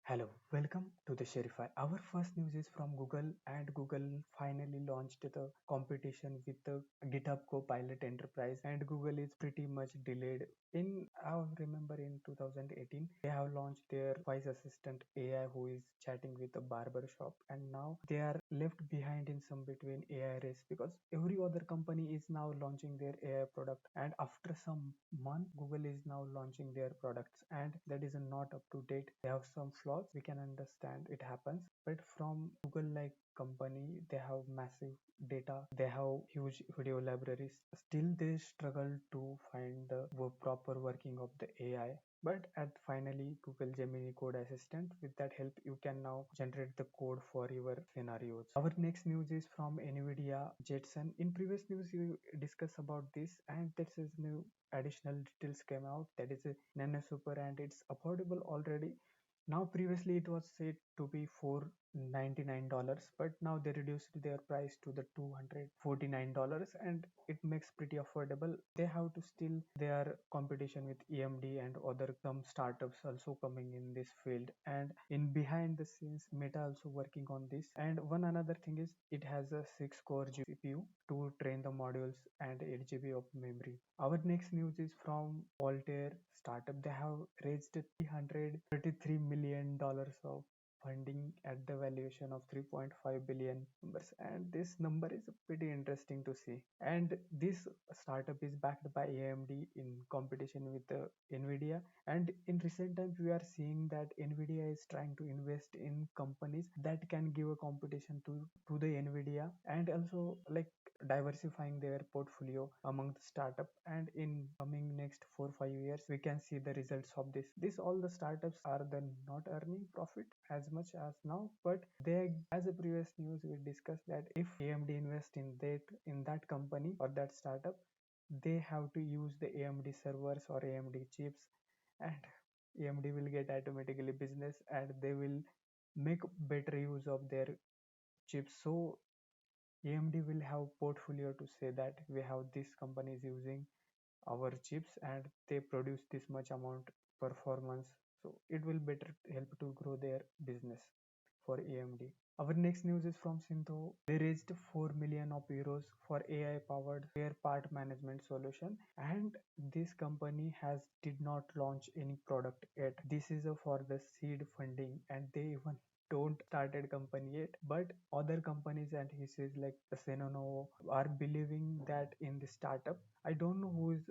Hello, welcome to the Sharefy. Our first news is from Google, and Google finally launched the competition with the GitHub Copilot Enterprise, and Google is pretty much delayed. I remember in 2018, they have launched their voice assistant AI who is chatting with a barber shop, and now they are left behind in some between AI race because every other company is now launching their AI product, and after some month, Google is now launching their products, and that is not up to date. They have some flaws. We can understand it happens, but from Google like company, they have massive data, they have huge video libraries. Still, they struggle to find the proper working of the AI. But at finally Google Gemini Code Assistant, with that help, you can now generate the code for your scenarios. Our next news is from Nvidia Jetson. In previous news, we discussed about this, and this is new additional details came out. That is a Nano Super, and it's affordable already. Now previously it was said to be $499, but now they reduced their price to the $249, and it makes pretty affordable. They have to still their competition with AMD and other some startups also coming in this field. And in behind the scenes, Meta also working on this. And one another thing is it has a 6-core GPU to train the modules and 8 GB of memory. Our next news is from Altair startup. They have raised $333 million of funding at the valuation of 3.5 billion numbers, and this number is pretty interesting to see. And this startup is backed by AMD in competition with Nvidia. And in recent times, we are seeing that Nvidia is trying to invest in companies that can give a competition to the Nvidia, and also like diversifying their portfolio among the startup. And in coming next 4 5 years, we can see the results of this all the startups are then not earning profit as much as now, but they, as a previous news we discussed, that if AMD invest in that company or that startup, they have to use the AMD servers or AMD chips, and AMD will get automatically business, and they will make better use of their chips. So AMD will have portfolio to say that we have this company is using our chips and they produce this much amount performance. So it will better help to grow their business for AMD. Our next news is from Syntho. They raised 4 million of euros for AI powered spare part management solution, and this company has did not launch any product yet. This is a for the seed funding, and they even don't started company yet, but other companies and he says like the Senono are believing that in the startup. I don't know who is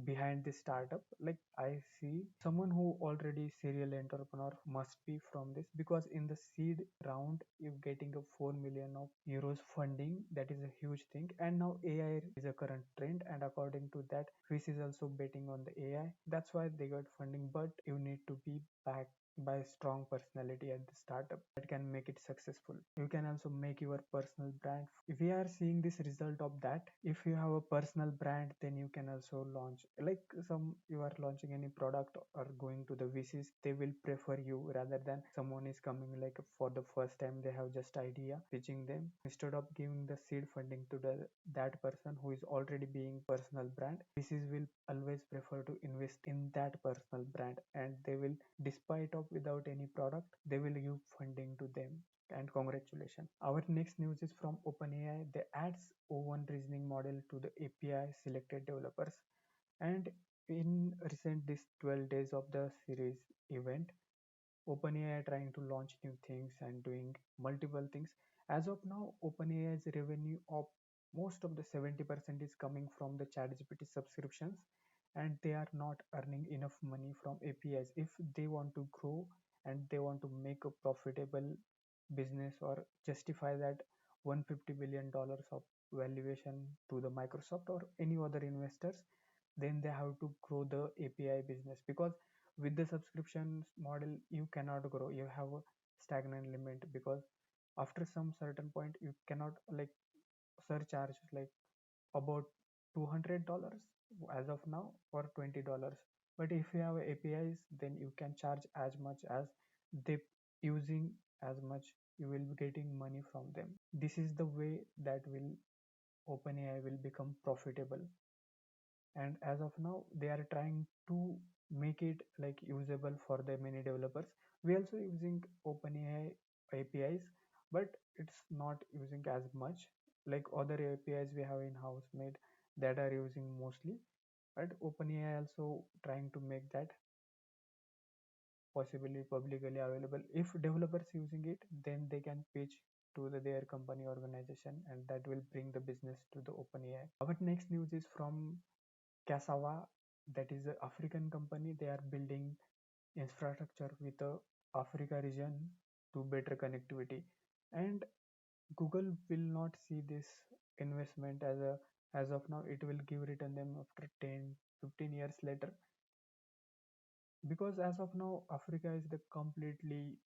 behind this startup. Like I see someone who already serial entrepreneur must be from this, because in the seed round you getting a 4 million of euros funding, that is a huge thing. And now AI is a current trend, and according to that, Swiss is also betting on the AI. That's why they got funding, but you need to be backed by a strong personality at the startup that can make it successful. You can also make your personal brand. If we are seeing this result of that, if you have a personal brand, then you can also launch like some you are launching any product or going to the VCs, they will prefer you rather than someone is coming like for the first time, they have just idea pitching them. Instead of giving the seed funding to that person who is already being personal brand, VCs will always prefer to invest in that personal brand, and they will, despite of without any product, they will give funding to them. And congratulations. Our next news is from OpenAI. They adds O1 reasoning model to the API selected developers. And in recent this 12 days of the series event, OpenAI trying to launch new things and doing multiple things. As of now, OpenAI's revenue of most of the 70% is coming from the ChatGPT subscriptions, and they are not earning enough money from APIs. If they want to grow and they want to make a profitable business or justify that $150 billion of valuation to the Microsoft or any other investors, then they have to grow the API business, because with the subscriptions model you cannot grow. You have a stagnant limit, because after some certain point you cannot like surcharge like about $200 as of now or $20. But if you have APIs, then you can charge as much as they using, as much you will be getting money from them. This is the way that will OpenAI will become profitable. And as of now they are trying to make it like usable for the many developers. We also using OpenAI APIs, but it's not using as much like other APIs we have in house made that are using mostly. But OpenAI also trying to make that possibly publicly available. If developers using it, then they can pitch to their company organization, and that will bring the business to the OpenAI. Our next news is from Cassava, that is an African company. They are building infrastructure with the Africa region to better connectivity. And Google will not see this investment as of now. It will give return them after 10, 15 years later, because as of now Africa is the completely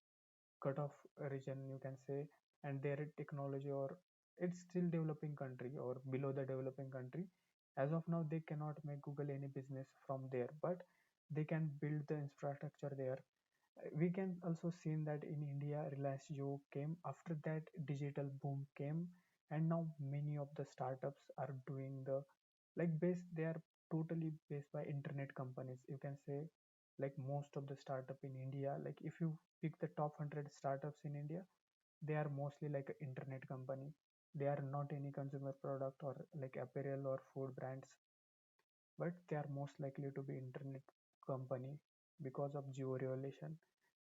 cut off region, you can say, and their technology, or it's still developing country or below the developing country. As of now they cannot make Google any business from there, but they can build the infrastructure there. We can also see that in India, Reliance Jio came after that, digital boom came, and now many of the startups are doing the like base. They are totally based by internet companies. You can say like most of the startup in India. Like if you pick the top 100 startups in India, they are mostly like an internet company. They are not any consumer product or like apparel or food brands, but they are most likely to be internet company because of geo regulation.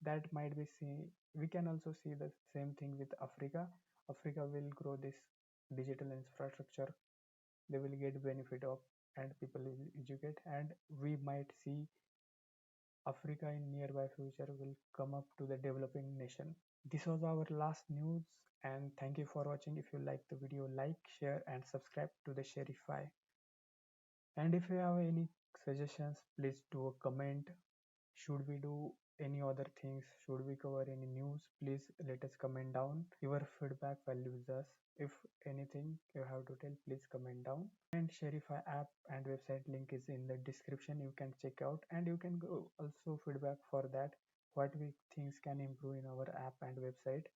That might be seen. We can also see the same thing with Africa. Africa will grow this digital infrastructure. They will get benefit of, and people will educate, and we might see Africa in nearby future will come up to the developing nation. This was our last news, and thank you for watching. If you like the video, like, share, and subscribe to the Sharefy. And if you have any suggestions, please do a comment. Should we do any other things? Should we cover any news? Please let us comment down. Your feedback values us. If anything you have to tell, please comment down. And Sharify app and website link is in the description. You can check out, and you can go also feedback for that. What we things can improve in our app and website.